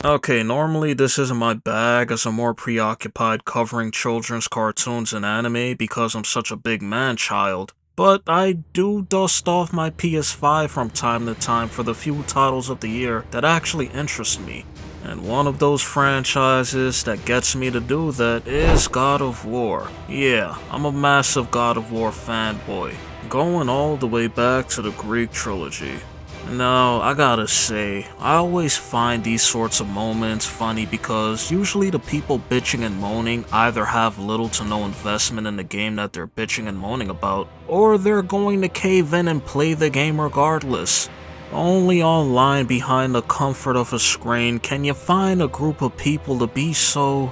Okay, normally this isn't my bag as I'm more preoccupied covering children's cartoons and anime because I'm such a big man child. But I do dust off my PS5 from time to time for the few titles of the year that actually interest me. And one of those franchises that gets me to do that is God of War. Yeah, I'm a massive God of War fanboy, going all the way back to the Greek trilogy. No, I gotta say, I always find these sorts of moments funny because usually the people bitching and moaning either have little to no investment in the game that they're bitching and moaning about, or they're going to cave in and play the game regardless. Only online behind the comfort of a screen can you find a group of people to be so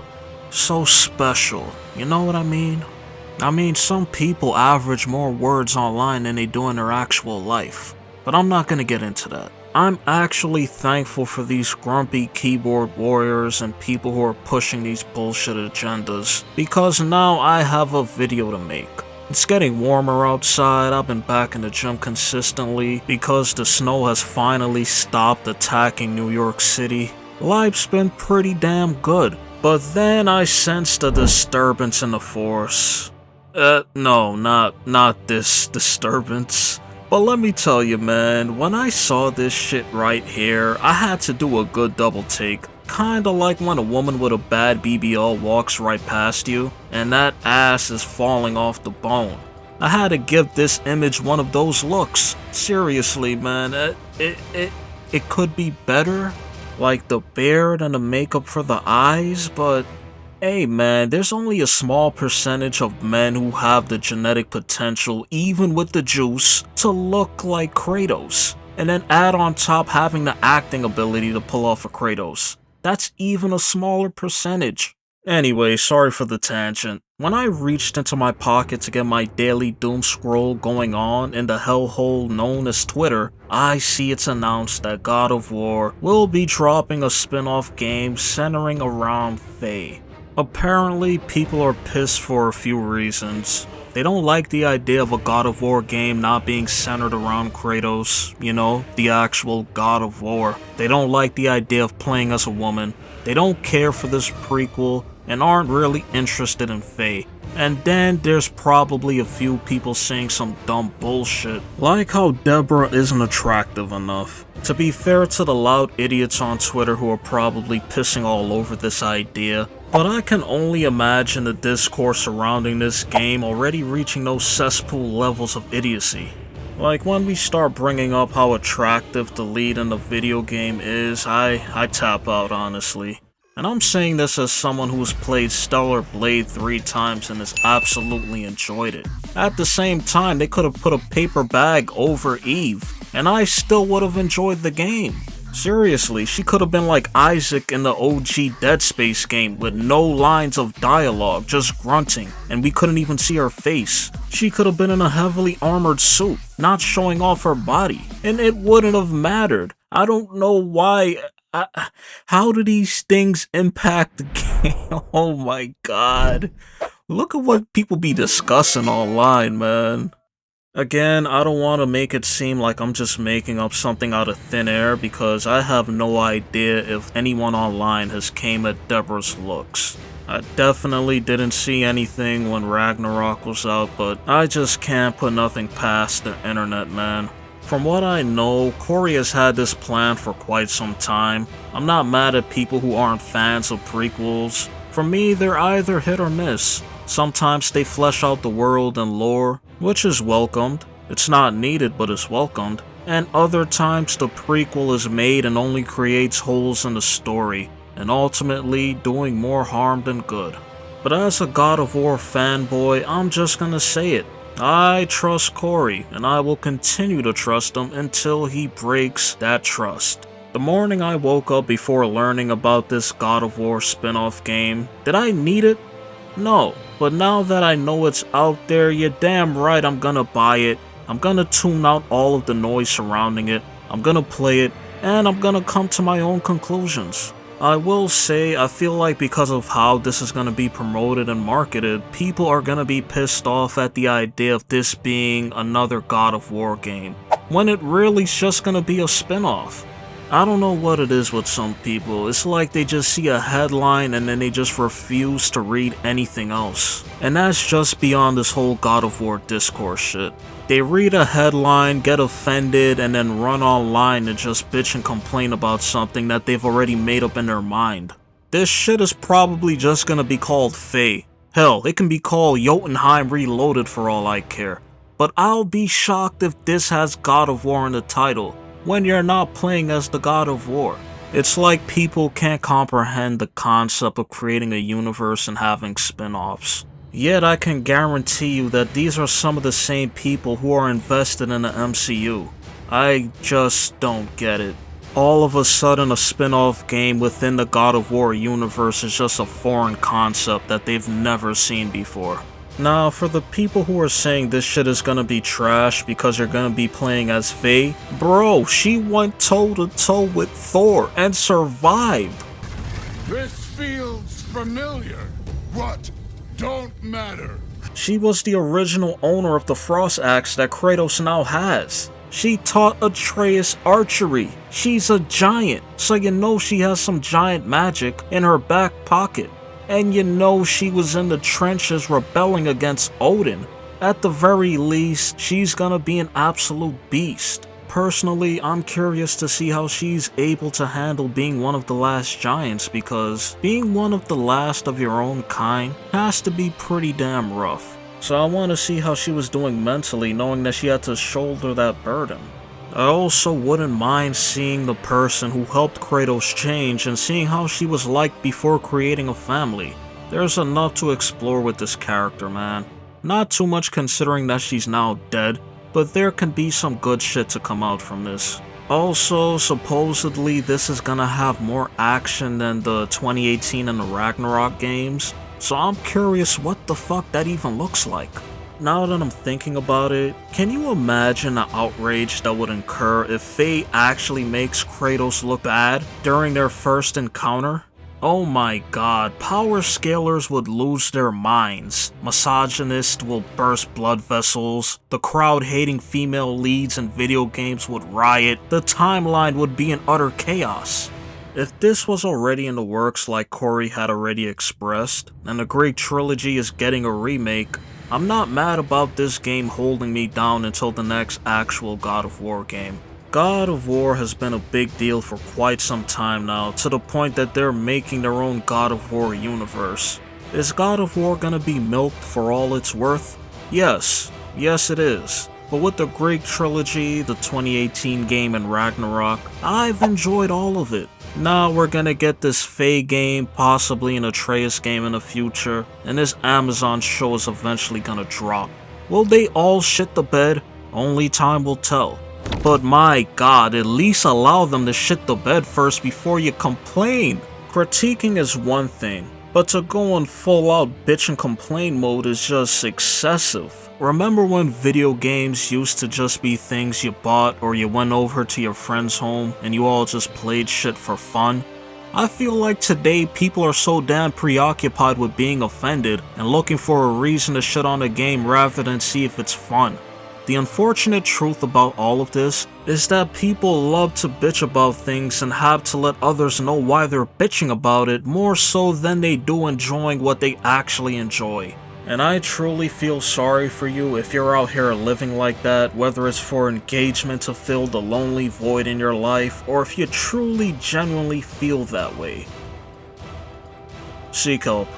special. You know what I mean? Some people average more words online than they do in their actual life. But I'm not gonna get into that. I'm actually thankful for these grumpy keyboard warriors and people who are pushing these bullshit agendas, because now I have a video to make. It's getting warmer outside. I've been back in the gym consistently because the snow has finally stopped attacking New York City. Life's been pretty damn good, but then I sensed a disturbance in the force. No, not this disturbance. But let me tell you, man, when I saw this shit right here, I had to do a good double take. Kinda like when a woman with a bad BBL walks right past you, and that ass is falling off the bone. I had to give this image one of those looks. Seriously, man, it could be better. Like the beard and the makeup for the eyes, but hey man, there's only a small percentage of men who have the genetic potential, even with the juice, to look like Kratos. And then add on top having the acting ability to pull off a Kratos. That's even a smaller percentage. Anyway, sorry for the tangent. When I reached into my pocket to get my daily doom scroll going on in the hellhole known as Twitter, I see it's announced that God of War will be dropping a spin-off game centering around Faye. Apparently, people are pissed for a few reasons. They don't like the idea of a God of War game not being centered around Kratos, you know, the actual God of War. They don't like the idea of playing as a woman. They don't care for this prequel and aren't really interested in Faye. And then there's probably a few people saying some dumb bullshit, like how Deborah isn't attractive enough. To be fair to the loud idiots on Twitter who are probably pissing all over this idea, but I can only imagine the discourse surrounding this game already reaching those cesspool levels of idiocy. Like when we start bringing up how attractive the lead in the video game is, I tap out honestly. And I'm saying this as someone who's played Stellar Blade 3 times and has absolutely enjoyed it. At the same time, they could have put a paper bag over Eve, and I still would have enjoyed the game. Seriously, she could have been like Isaac in the OG Dead Space game with no lines of dialogue, just grunting, and we couldn't even see her face. She could have been in a heavily armored suit, not showing off her body, and it wouldn't have mattered. I don't know why. How do these things impact the game? Oh my god. Look at what people be discussing online, man. Again, I don't want to make it seem like I'm just making up something out of thin air because I have no idea if anyone online has came at Deborah's looks. I definitely didn't see anything when Ragnarok was out, but I just can't put nothing past the internet, man. From what I know, Corey has had this plan for quite some time. I'm not mad at people who aren't fans of prequels. For me, they're either hit or miss. Sometimes they flesh out the world and lore, which is welcomed. It's not needed, but it's welcomed. And other times the prequel is made and only creates holes in the story, and ultimately doing more harm than good. But as a God of War fanboy, I'm just gonna say it. I trust Corey, and I will continue to trust him until he breaks that trust. The morning I woke up before learning about this God of War spin-off game, did I need it? No, but now that I know it's out there, you're damn right I'm gonna buy it. I'm gonna tune out all of the noise surrounding it, I'm gonna play it, and I'm gonna come to my own conclusions. I will say, I feel like because of how this is going to be promoted and marketed, people are going to be pissed off at the idea of this being another God of War game, when it really's just going to be a spin-off. I don't know what it is with some people. It's like they just see a headline and then they just refuse to read anything else. And that's just beyond this whole God of War discourse shit. They read a headline, get offended, and then run online and just bitch and complain about something that they've already made up in their mind. This shit is probably just gonna be called Faye. Hell, it can be called Jotunheim Reloaded for all I care. But I'll be shocked if this has God of War in the title, when you're not playing as the God of War. It's like people can't comprehend the concept of creating a universe and having spin-offs. Yet I can guarantee you that these are some of the same people who are invested in the MCU. I just don't get it. All of a sudden a spin-off game within the God of War universe is just a foreign concept that they've never seen before. Now, for the people who are saying this shit is gonna be trash because you're gonna be playing as Faye, bro, she went toe-to-toe with Thor and survived. This feels familiar. What? Don't matter. She was the original owner of the Frost Axe that Kratos now has. She taught Atreus archery. She's a giant, so you know she has some giant magic in her back pocket. And you know she was in the trenches rebelling against Odin. At the very least, she's gonna be an absolute beast. Personally, I'm curious to see how she's able to handle being one of the last giants, because being one of the last of your own kind has to be pretty damn rough. So I want to see how she was doing mentally, knowing that she had to shoulder that burden. I also wouldn't mind seeing the person who helped Kratos change and seeing how she was like before creating a family. There's enough to explore with this character, man. Not too much considering that she's now dead, but there can be some good shit to come out from this. Also, supposedly this is gonna have more action than the 2018 and the Ragnarok games, so I'm curious what the fuck that even looks like. Now that I'm thinking about it, can you imagine the outrage that would incur if Faye actually makes Kratos look bad during their first encounter? Oh my god, power scalers would lose their minds, misogynists will burst blood vessels, the crowd hating female leads in video games would riot, the timeline would be in utter chaos. If this was already in the works like Corey had already expressed, and the Greek trilogy is getting a remake, I'm not mad about this game holding me down until the next actual God of War game. God of War has been a big deal for quite some time now, to the point that they're making their own God of War universe. Is God of War gonna be milked for all it's worth? Yes it is. But with the Greek trilogy, the 2018 game, and Ragnarok, I've enjoyed all of it. Now we're gonna get this Faye game, possibly an Atreus game in the future, and this Amazon show is eventually gonna drop. Will they all shit the bed? Only time will tell. But my god, at least allow them to shit the bed first before you complain. Critiquing is one thing, but to go in full out bitch and complain mode is just excessive. Remember when video games used to just be things you bought or you went over to your friend's home and you all just played shit for fun? I feel like today people are so damn preoccupied with being offended and looking for a reason to shit on a game rather than see if it's fun. The unfortunate truth about all of this is that people love to bitch about things and have to let others know why they're bitching about it more so than they do enjoying what they actually enjoy. And I truly feel sorry for you if you're out here living like that, whether it's for engagement to fill the lonely void in your life, or if you truly genuinely feel that way. Seek help.